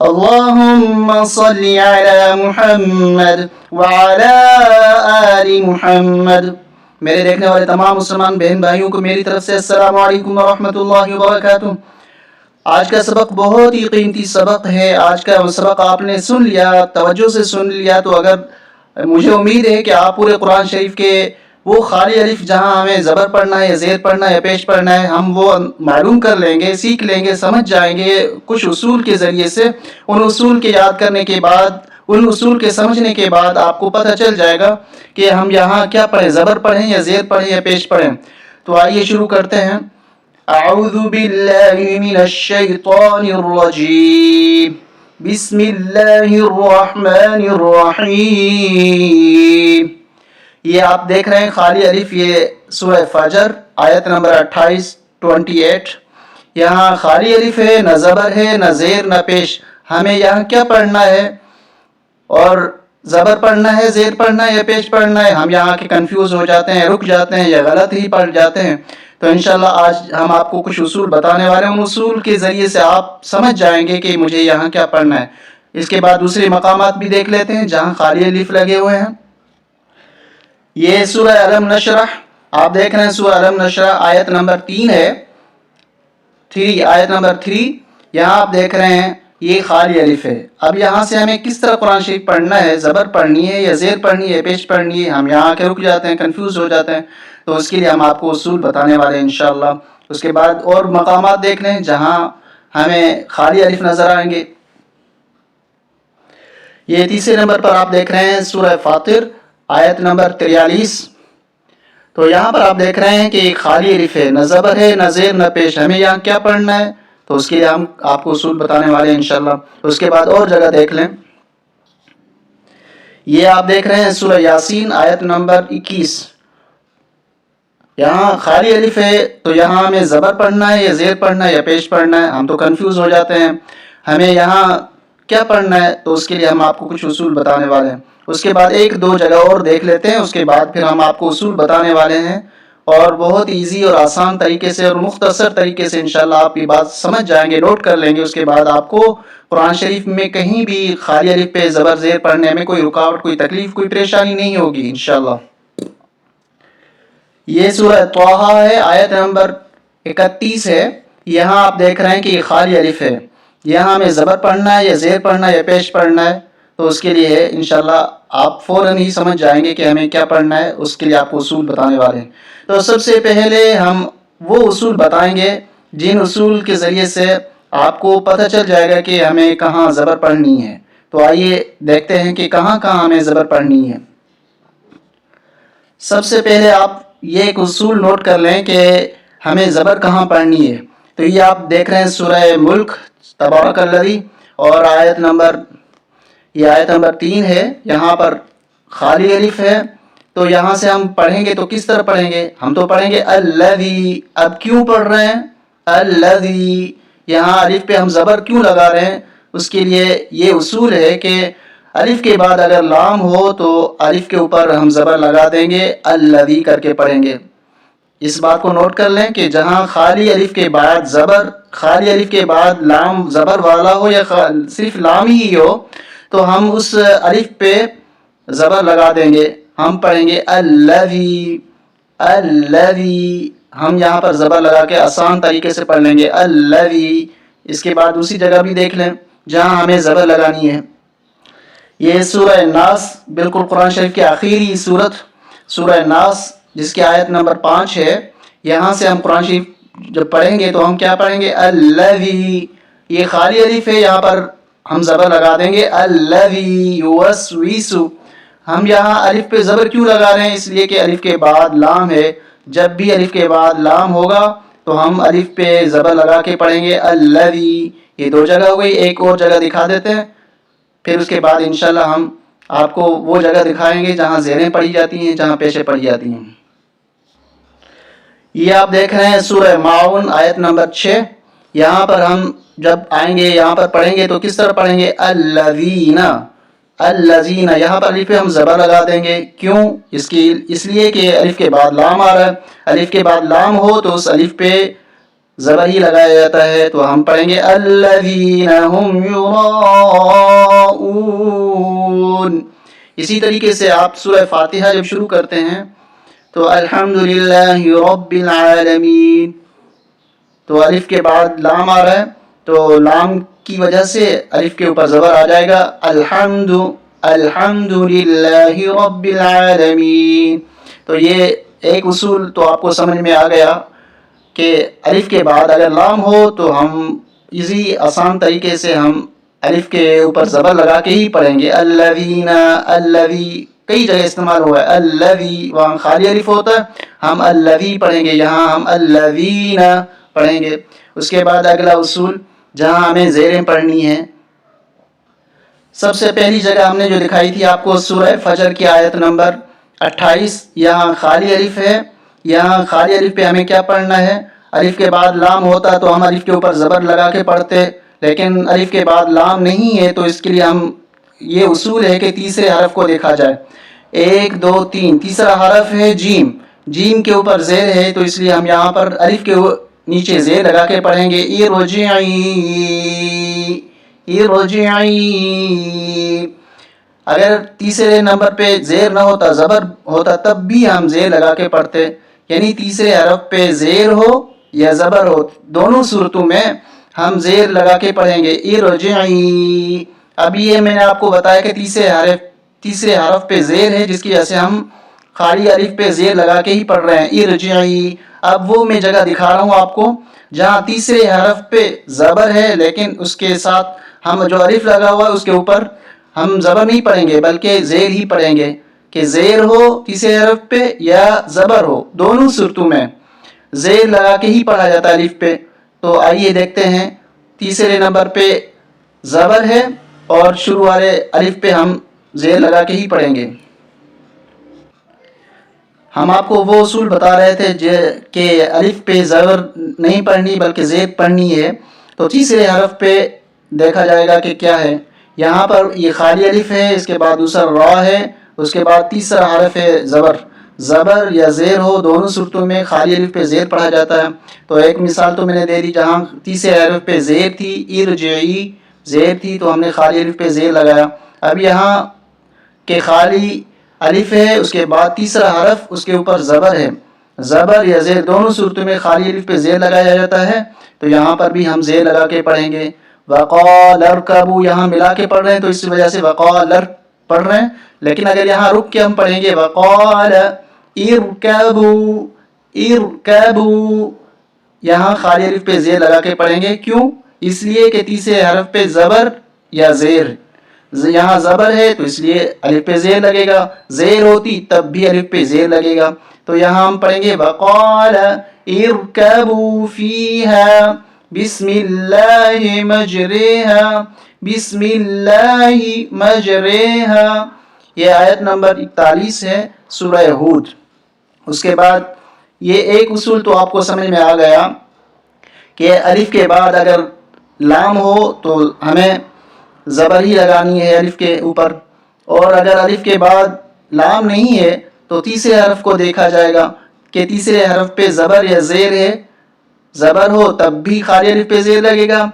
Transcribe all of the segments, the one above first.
اللهم صل على محمد وعلى آل محمد۔ میرے دیکھنے والے تمام مسلمان بہن بھائیوں کو میری طرف سے السلام علیکم ورحمۃ اللہ وبرکاتہ۔ آج کا سبق بہت ہی قیمتی سبق ہے۔ آج کا سبق آپ نے سن لیا، توجہ سے سن لیا، تو اگر مجھے امید ہے کہ آپ پورے قرآن شریف کے وہ خالی الف جہاں ہمیں زبر پڑھنا ہے یا زیر پڑھنا ہے یا پیش پڑھنا ہے، ہم وہ معلوم کر لیں گے، سیکھ لیں گے، سمجھ جائیں گے کچھ اصول کے ذریعے سے۔ ان اصول کے یاد کرنے کے بعد، ان اصول کے سمجھنے کے بعد آپ کو پتہ چل جائے گا کہ ہم یہاں کیا پڑھیں، زبر پڑھیں یا زیر پڑھیں یا پیش پڑھیں۔ تو آئیے شروع کرتے ہیں۔ اعوذ باللہ من الشیطان الرجیم، بسم اللہ الرحمن الرحیم۔ یہ آپ دیکھ رہے ہیں خالی الف، یہ سورہ فجر آیت نمبر 28۔ یہاں خالی الف ہے، نہ زبر ہے، نہ زیر، نہ پیش۔ ہمیں یہاں کیا پڑھنا ہے، اور زبر پڑھنا ہے، زیر پڑھنا ہے یا پیش پڑھنا ہے؟ ہم یہاں کے کنفیوز ہو جاتے ہیں، رک جاتے ہیں یا غلط ہی پڑھ جاتے ہیں۔ تو انشاءاللہ آج ہم آپ کو کچھ اصول بتانے والے ہیں، ان اصول کے ذریعے سے آپ سمجھ جائیں گے کہ مجھے یہاں کیا پڑھنا ہے۔ اس کے بعد دوسرے مقامات بھی دیکھ لیتے ہیں جہاں خالی الف لگے ہوئے ہیں۔ یہ سورہ علم نشرح آپ دیکھ رہے ہیں، سورہ علم نشرح آیت نمبر 3 ہے، آیت نمبر 3۔ یہاں آپ دیکھ رہے ہیں یہ خالی الف ہے۔ اب یہاں سے ہمیں کس طرح قرآن شریف پڑھنا ہے، زبر پڑھنی ہے یا زیر پڑھنی ہے، پیش پڑھنی ہے؟ ہم یہاں کے رک جاتے ہیں، کنفیوز ہو جاتے ہیں۔ تو اس کے لیے ہم آپ کو اصول بتانے والے ہیں انشاءاللہ۔ اس کے بعد اور مقامات دیکھ لیں جہاں ہمیں خالی الف نظر آئیں گے۔ یہ تیسرے نمبر پر آپ دیکھ رہے ہیں سورہ فاطر آیت نمبر 43۔ تو یہاں پر آپ دیکھ رہے ہیں کہ ایک خالی الف ہے، نہ زبر ہے، نہ زیر، نہ پیش۔ ہمیں یہاں کیا پڑھنا ہے؟ تو اس کے لیے ہم آپ کو اصول بتانے والے ہیں انشاءاللہ۔ اس کے بعد اور جگہ دیکھ لیں۔ یہ آپ دیکھ رہے ہیں سورہ یاسین آیت نمبر 21۔ یہاں خالی الف ہے، تو یہاں ہمیں زبر پڑھنا ہے یا زیر پڑھنا ہے یا پیش پڑھنا ہے؟ ہم تو کنفیوز ہو جاتے ہیں، ہمیں یہاں کیا پڑھنا ہے؟ تو اس کے لیے ہم آپ کو کچھ اصول بتانے والے ہیں۔ اس کے بعد ایک دو جگہ اور دیکھ لیتے ہیں، اس کے بعد پھر ہم آپ کو اصول بتانے والے ہیں، اور بہت ایزی اور آسان طریقے سے اور مختصر طریقے سے انشاءاللہ آپ یہ بات سمجھ جائیں گے، نوٹ کر لیں گے۔ اس کے بعد آپ کو قرآن شریف میں کہیں بھی خالی الف پہ زبر زیر پڑھنے میں کوئی رکاوٹ، کوئی تکلیف، کوئی پریشانی نہیں ہوگی انشاءاللہ۔ یہ سورہ طٰہٰ ہے، آیت نمبر 31 ہے۔ یہاں آپ دیکھ رہے ہیں کہ یہ خالی الف ہے، یہاں ہمیں زبر پڑھنا ہے یا زیر پڑھنا ہے یا پیش پڑھنا ہے؟ تو اس کے لیے انشاءاللہ آپ فوراً ہی سمجھ جائیں گے کہ ہمیں کیا پڑھنا ہے۔ اس کے لیے آپ کو اصول بتانے والے ہیں۔ تو سب سے پہلے ہم وہ اصول بتائیں گے جن اصول کے ذریعے سے آپ کو پتہ چل جائے گا کہ ہمیں کہاں زبر پڑھنی ہے۔ تو آئیے دیکھتے ہیں کہ کہاں کہاں ہمیں زبر پڑھنی ہے۔ سب سے پہلے آپ یہ ایک اصول نوٹ کر لیں کہ ہمیں زبر کہاں پڑھنی ہے۔ تو یہ آپ دیکھ رہے ہیں سورہ ملک تبارک الذی، اور آیت نمبر 3 ہے۔ یہاں پر خالی الف ہے، تو یہاں سے ہم پڑھیں گے تو کس طرح پڑھیں گے؟ ہم تو پڑھیں گے الذی۔ اب کیوں پڑھ رہے ہیں الذی؟ یہاں الف پہ ہم زبر کیوں لگا رہے ہیں؟ اس کے لیے یہ اصول ہے کہ الف کے بعد اگر لام ہو تو الف کے اوپر ہم زبر لگا دیں گے، الذی کر کے پڑھیں گے۔ اس بات کو نوٹ کر لیں کہ جہاں خالی الف کے بعد زبر، خالی الف کے بعد لام زبر والا ہو یا صرف لام ہی ہو، تو ہم اس الف پہ زبر لگا دیں گے، ہم پڑھیں گے الذی۔ الذی ہم یہاں پر زبر لگا کے آسان طریقے سے پڑھ لیں گے الذی۔ اس کے بعد دوسری جگہ بھی دیکھ لیں جہاں ہمیں زبر لگانی ہے۔ یہ سورہ ناس، بالکل قرآن شریف کی آخری صورت سورہ ناس، جس کی آیت نمبر 5 ہے۔ یہاں سے ہم قرآن شریف جب پڑھیں گے تو ہم کیا پڑھیں گے الذی۔ یہ خالی الف ہے، یہاں پر ہم زبر لگا دیں گے الذی یوسوس۔ ہم یہاں الف پہ زبر کیوں لگا رہے ہیں؟ اس لیے کہ الف کے بعد لام ہے، جب بھی الف کے بعد لام ہوگا تو ہم الف پہ زبر لگا کے پڑھیں گے الذی۔ یہ دو جگہ ہو گئی، ایک اور جگہ دکھا دیتے ہیں، پھر اس کے بعد انشاءاللہ ہم آپ کو وہ جگہ دکھائیں گے جہاں زیریں پڑھی جاتی ہیں، جہاں پیشیں پڑھی جاتی ہیں۔ یہ آپ دیکھ رہے ہیں سورہ ماعون آیت نمبر 6۔ یہاں پر ہم جب آئیں گے، یہاں پر پڑھیں گے تو کس طرح پڑھیں گے الذین۔ الذین یہاں پر الف پہ ہم زبر لگا دیں گے، کیوں؟ اس لیے کہ الف کے بعد لام آ رہا ہے، الف کے بعد لام ہو تو اس الف پہ زبر ہی لگایا جاتا ہے، تو ہم پڑھیں گے الذین هم یراؤون۔ اسی طریقے سے آپ سورہ فاتحہ جب شروع کرتے ہیں تو الحمدللہ رب العالمین، تو الف کے بعد لام آ رہا ہے، تو لام کی وجہ سے الف کے اوپر زبر آ جائے گا، الحمدللہ رب العالمین۔ تو یہ ایک اصول تو آپ کو سمجھ میں آ گیا کہ الف کے بعد اگر لام ہو تو ہم ایزی آسان طریقے سے ہم الف کے اوپر زبر لگا کے ہی پڑھیں گے۔ الذین، الذی کئی جگہ استعمال ہوا ہے، الذی وہاں خالی الف ہوتا ہے، ہم الذی پڑھیں گے، یہاں ہم الذین پڑھیں گے۔ اس کے بعد اگلا اصول جہاں ہمیں زیریں پڑھنی ہیں، سب سے پہلی جگہ ہم نے جو دکھائی تھی آپ کو سورہ فجر کی آیت نمبر 28، یہاں خالی الف ہے، یہاں خالی الف پہ ہمیں کیا پڑھنا ہے؟ الف کے بعد لام ہوتا تو ہم الف کے اوپر زبر لگا کے پڑھتے، لیکن الف کے بعد لام نہیں ہے، تو اس کے لیے ہم یہ اصول ہے کہ تیسرے حرف کو دیکھا جائے۔ 1 2 3، تیسرا حرف ہے جیم، جیم کے اوپر زیر ہے، تو اس لیے ہم یہاں پر الف کے نیچے زیر لگا کے پڑھیں گے ارجعی۔ اگر تیسرے نمبر پہ زیر نہ ہوتا، زبر ہوتا، تب بھی ہم زیر لگا کے پڑھتے، یعنی تیسرے حرف پہ زیر ہو یا زبر ہو، دونوں صورتوں میں ہم زیر لگا کے پڑھیں گے ارجعی۔ اب یہ میں نے آپ کو بتایا کہ تیسرے حرف پہ زیر ہے، جس کی وجہ سے ہم خالی الف پہ زیر لگا کے ہی پڑھ رہے ہیں ارجعی۔ اب وہ میں جگہ دکھا رہا ہوں آپ کو جہاں تیسرے حرف پہ زبر ہے، لیکن اس کے ساتھ ہم جو الف لگا ہوا ہے اس کے اوپر ہم زبر نہیں پڑھیں گے بلکہ زیر ہی پڑھیں گے، کہ زیر ہو تیسرے حرف پہ یا زبر ہو، دونوں صورتوں میں زیر لگا کے ہی پڑھا جاتا ہے الف پہ۔ تو آئیے دیکھتے ہیں، تیسرے نمبر پہ زبر ہے اور شروع والے الف پہ ہم زیر لگا کے ہی پڑھیں گے۔ ہم آپ کو وہ اصول بتا رہے تھے کہ الف پہ زبر نہیں پڑھنی بلکہ زیر پڑھنی ہے، تو تیسرے حرف پہ دیکھا جائے گا کہ کیا ہے۔ یہاں پر یہ خالی الف ہے، اس کے بعد دوسرا را ہے، اس کے بعد تیسرا حرف ہے زبر، زبر یا زیر ہو، دونوں صورتوں میں خالی الف پہ زیر پڑھا جاتا ہے۔ تو ایک مثال تو میں نے دے دی، جہاں تیسرے حرف پہ زیر تھی، ارجعی زیر تھی، تو ہم نے خالی الف پہ زیر لگایا۔ اب یہاں کہ خالی الف ہے، اس کے بعد تیسرا حرف، اس کے اوپر زبر ہے، زبر یا زیر دونوں صورتوں میں خالی الف پہ زیر لگایا جاتا ہے، تو یہاں پر بھی ہم زیر لگا کے پڑھیں گے۔ وقال ارکبوا، یہاں ملا کے پڑھ رہے ہیں تو اس وجہ سے وقال پڑھ رہے ہیں، لیکن اگر یہاں رک کے ہم پڑھیں گے وقال ارکبوا، یہاں خالی الف پہ زیر لگا کے پڑھیں گے۔ کیوں؟ اس لیے کہ تیسرے حرف پہ زبر یا زیر، یہاں زبر ہے تو اس لیے الف پہ زیر لگے گا، زیر ہوتی تب بھی الف پہ زیر لگے گا، تو یہاں ہم پڑھیں گے وقال ارکبوا فیہا بسم اللہ مجریہا، بسم اللہ مجریہا۔ یہ آیت نمبر 41 ہے سورہ ہود۔ اس کے بعد یہ ایک اصول تو آپ کو سمجھ میں آ گیا کہ الف کے بعد اگر لام ہو تو ہمیں زبر ہی لگانی ہے الف کے اوپر، اور اگر الف کے بعد لام نہیں ہے تو تیسرے حرف کو دیکھا جائے گا کہ تیسرے حرف پہ زبر یا زیر ہے، زبر ہو تب بھی خالی الف پہ زیر لگے گا،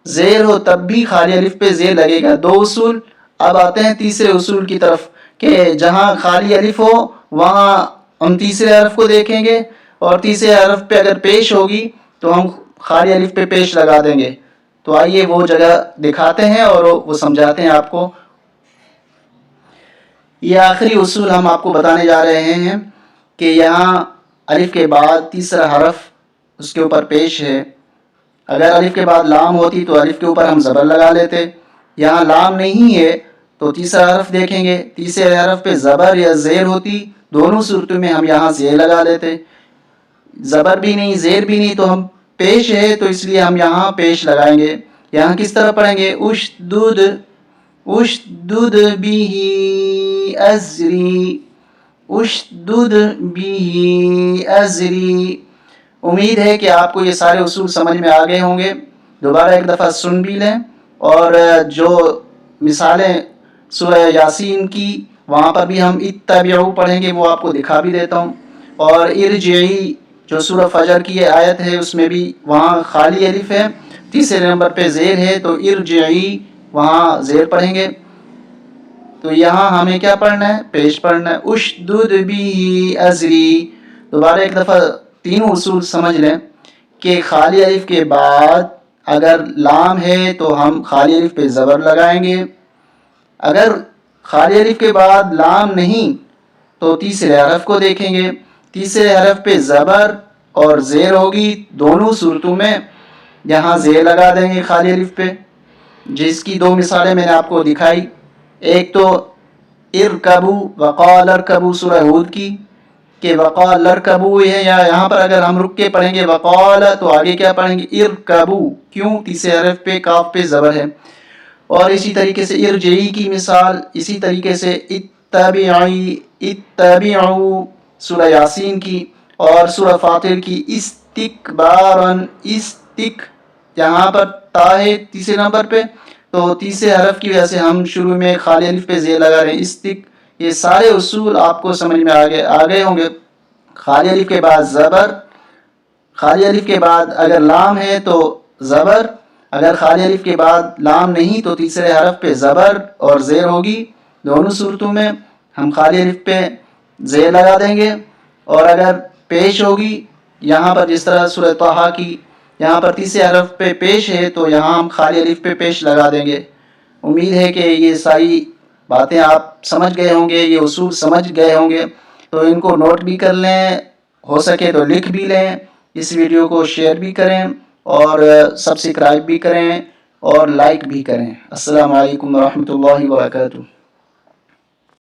زیر ہو تب بھی خالی الف پہ زیر لگے گا، دو اصول۔ اب آتے ہیں تیسرے اصول کی طرف کہ جہاں خالی الف ہو وہاں ہم تیسرے حرف کو دیکھیں گے، اور تیسرے حرف پہ اگر پیش ہوگی تو ہم خالی الف پہ پیش لگا دیں گے۔ تو آئیے وہ جگہ دکھاتے ہیں اور وہ سمجھاتے ہیں آپ کو۔ یہ آخری اصول ہم آپ کو بتانے جا رہے ہیں کہ یہاں الف کے بعد تیسرا حرف اس کے اوپر پیش ہے، اگر الف کے بعد لام ہوتی تو الف کے اوپر ہم زبر لگا لیتے، یہاں لام نہیں ہے تو تیسرا حرف دیکھیں گے، تیسرے حرف پہ زبر یا زیر ہوتی، دونوں صورتوں میں ہم یہاں زیر لگا لیتے، زبر بھی نہیں زیر بھی نہیں، تو ہم پیش ہے تو اس لیے ہم یہاں پیش لگائیں گے۔ یہاں کس طرح پڑھیں گے؟ اشدد بہ ازری، اشدد بہ ازری۔ امید ہے کہ آپ کو یہ سارے اصول سمجھ میں آ گئے ہوں گے، دوبارہ ایک دفعہ سن بھی لیں، اور جو مثالیں سورہ یاسین کی وہاں پر بھی ہم اتبعوا پڑھیں گے، وہ آپ کو دکھا بھی دیتا ہوں، اور ارجعی جو سورہ فجر کی یہ آیت ہے اس میں بھی وہاں خالی الف ہے، تیسرے نمبر پہ زیر ہے، تو ارجعی وہاں زیر پڑھیں گے۔ تو یہاں ہمیں کیا پڑھنا ہے؟ پیش پڑھنا ہے، اشدد بھی ازری۔ دوبارہ ایک دفعہ تینوں اصول سمجھ لیں کہ خالی الف کے بعد اگر لام ہے تو ہم خالی الف پہ زبر لگائیں گے، اگر خالی الف کے بعد لام نہیں تو تیسرے حرف کو دیکھیں گے، تیسرے حرف پہ زبر اور زیر ہوگی، دونوں صورتوں میں یہاں زیر لگا دیں گے خالی الف پہ، جس کی دو مثالیں میں نے آپ کو دکھائی، ایک تو ارکبو وقال ارکبو سورہ ہود کی کہ وقال ارکبو ہے، یا یہاں پر اگر ہم رک کے پڑھیں گے وقال تو آگے کیا پڑھیں گے؟ ارکبو، کیوں؟ تیسرے حرف پہ کاف پہ زبر ہے۔ اور اسی طریقے سے ارجعی کی مثال، اسی طریقے سے اتبعی اتبعو سورہ یاسین کی، اور سورہ فاطر کی استکبارن یہاں پر تا ہے تیسرے نمبر پہ، تو تیسرے حرف کی وجہ سے ہم شروع میں خالی الف پہ زیر لگا رہے ہیں یہ سارے اصول آپ کو سمجھ میں آ گئے ہوں گے۔ خالی الف کے بعد زبر، خالی الف کے بعد اگر لام ہے تو زبر، اگر خالی الف کے بعد لام نہیں تو تیسرے حرف پہ زبر اور زیر ہوگی، دونوں صورتوں میں ہم خالی الف پہ زیر لگا دیں گے، اور اگر پیش ہوگی یہاں پر جس طرح سورہ طٰہٰ کی یہاں پر تیسرے حرف پہ پیش ہے تو یہاں ہم خالی الف پہ پیش لگا دیں گے۔ امید ہے کہ یہ ساری باتیں آپ سمجھ گئے ہوں گے، یہ اصول سمجھ گئے ہوں گے، تو ان کو نوٹ بھی کر لیں، ہو سکے تو لکھ بھی لیں، اس ویڈیو کو شیئر بھی کریں اور سبسکرائب بھی کریں اور لائک بھی کریں۔ السلام علیکم ورحمۃ اللہ وبرکاتہ۔